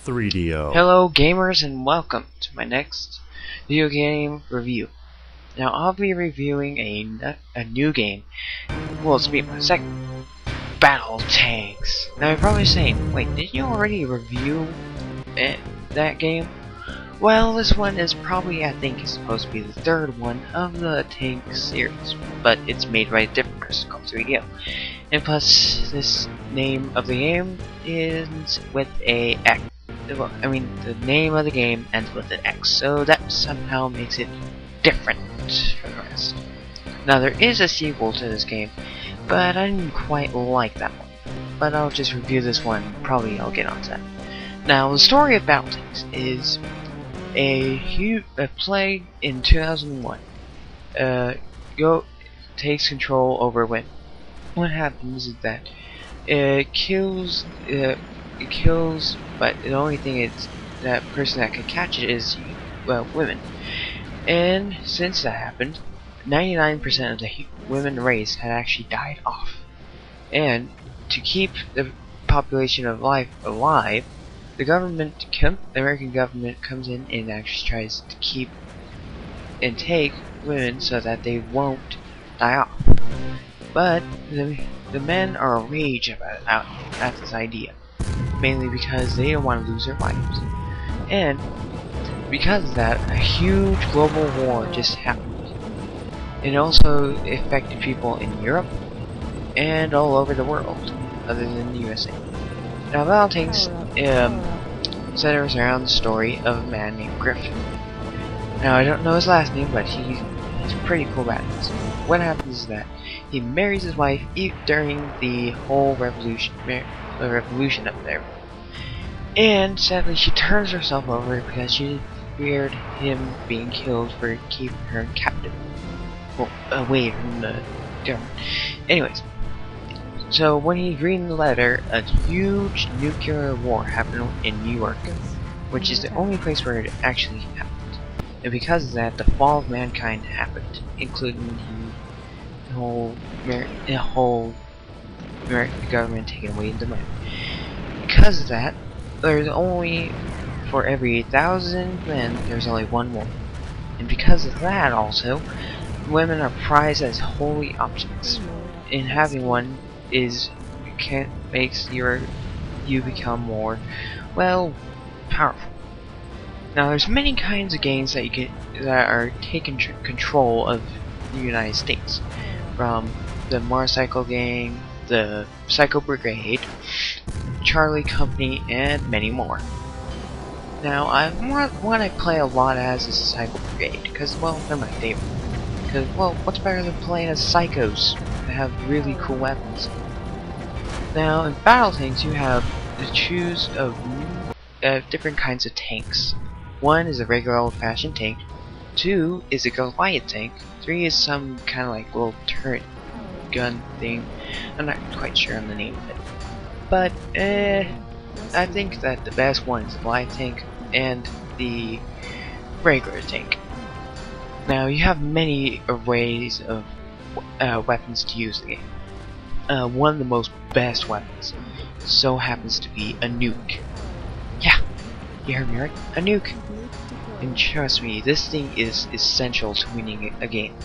3DO. Hello gamers and welcome to my next video game review. Now I'll be reviewing a new game. Well, it's be my second, BATTLETANX. Now you're probably saying, wait, didn't you already review that game? Well, this one is probably, I think, is supposed to be the third one of the Tank series, but it's made by a different person called 3DO. And plus, this name of the game is with a X. Well, I mean, the name of the game ends with an X, so that somehow makes it different from the rest. Now, there is a sequel to this game, but I didn't quite like that one. But I'll just review this one, probably I'll get onto that. Now, the story of BATTLETANX is a plague in 2001 takes control over women. What happens is that it kills, but the only thing is that person that can catch it is, well, women. And since that happened, 99% of the women race had actually died off. And to keep the population of life alive, the American government comes in and actually tries to keep and take women so that they won't die off. But the men are enraged at this idea, mainly because they don't want to lose their lives. And because of that, a huge global war just happened. It also affected people in Europe and all over the world, other than the USA. Now, BATTLETANX centers around the story of a man named Griffin. Now, I don't know his last name, but he's a pretty cool badass. What happens is that he marries his wife during the whole revolution up there. And sadly, she turns herself over because she feared him being killed for keeping her captive. Well, away from the government. Anyways. So when he's reading the letter, a huge nuclear war happened in New York, which is the only place where it actually happened. And because of that, the fall of mankind happened, including the whole American government taking away the money. Because of that, there's only, for every 1,000 men, there's only one woman. And because of that also, women are prized as holy objects. And having one makes you become more, well, powerful. Now, there's many kinds of gangs that are taking control of the United States, from the motorcycle gang, the Psycho Brigade, Charlie Company, and many more. Now, one I play a lot as is the Psycho Brigade, because, well, they're my favorite. Because, well, what's better than playing as psychos that have really cool weapons? Now, in BATTLETANX, you have to choose of different kinds of tanks. 1 is a regular old-fashioned tank. 2 is a Goliath tank. 3 is some kind of like little turret gun thing. I'm not quite sure on the name of it. But, I think that the best one is the Goliath tank and the regular tank. Now, you have many ways of weapons to use the game. One of the most best weapons so happens to be a nuke. Yeah, you heard me right, a nuke. And trust me, this thing is essential to winning a game,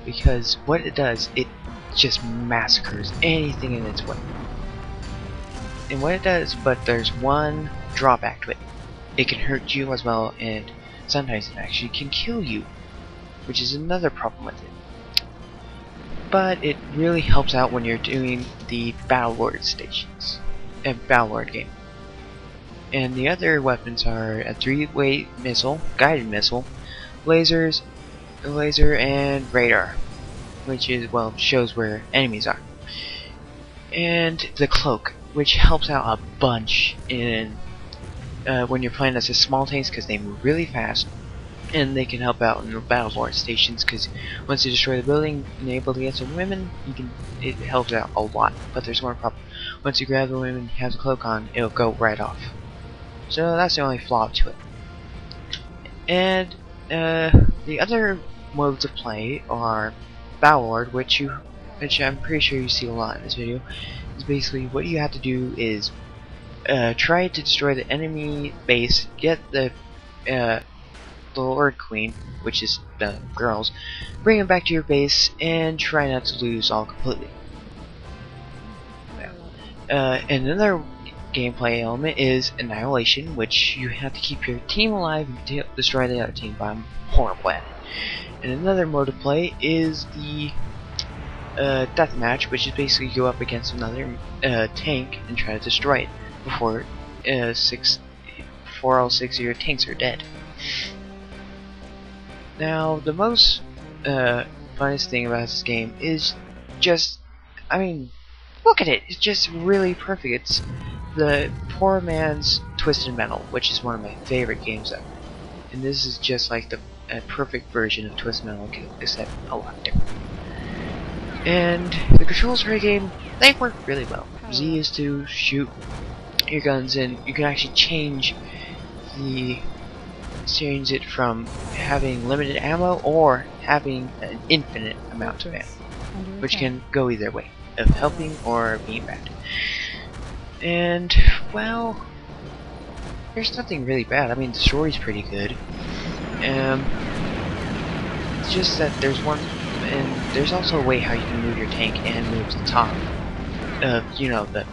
because what it does, it just massacres anything in its way. And what it does, but there's one drawback to it: it can hurt you as well, and sometimes it actually can kill you, which is another problem with it. But it really helps out when you're doing the Battlelord stations, Battlelord game. And the other weapons are a 3-way missile, guided missile, laser, and radar, which is, well, shows where enemies are. And the cloak, which helps out a bunch in when you're playing as a small tanks, because they move really fast. And they can help out in the Battlelord stations, because once you destroy the building and you're able to get some women, it helps out a lot. But there's one problem: once you grab the women and have the cloak on, it'll go right off. So that's the only flaw to it. And the other modes of play are Battlelord, which I'm pretty sure you see a lot in this video. Is basically what you have to do is try to destroy the enemy base, get the Lord Queen, which is the girls, bring them back to your base, and try not to lose all completely. And another gameplay element is annihilation, which you have to keep your team alive and destroy the other team, but I'm horrible at it. And another mode of play is the deathmatch, which is basically you go up against another tank and try to destroy it before 4 all 6 of your tanks are dead. Now, the most funnest thing about this game is just, I mean, look at it. It's just really perfect. It's the poor man's Twisted Metal, which is one of my favorite games ever. And this is just like the perfect version of Twisted Metal, except a lot different. And the controls for the game, they work really well. Z is to shoot your guns, and you can actually change it from having limited ammo or having an infinite amount of ammo, which can go either way, of helping or being bad. And, well, there's nothing really bad. I mean, the story's pretty good. It's just that there's also a way how you can move your tank and move to the top of, you know, the,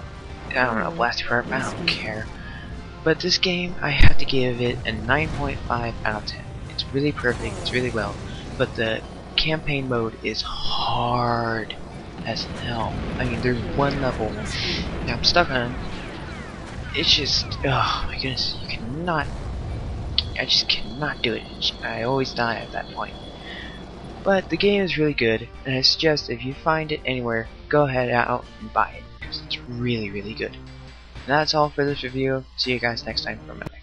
I don't know, blast part, I don't care. But this game, I have to give it a 9.5 out of 10. It's really perfect, it's really well, but the campaign mode is hard as hell. I mean, there's one level that I'm stuck on. It's just, oh my goodness, I just cannot do it. I always die at that point. But the game is really good, and I suggest if you find it anywhere, go ahead out and buy it, because it's really, really good. And that's all for this review. See you guys next time for my next.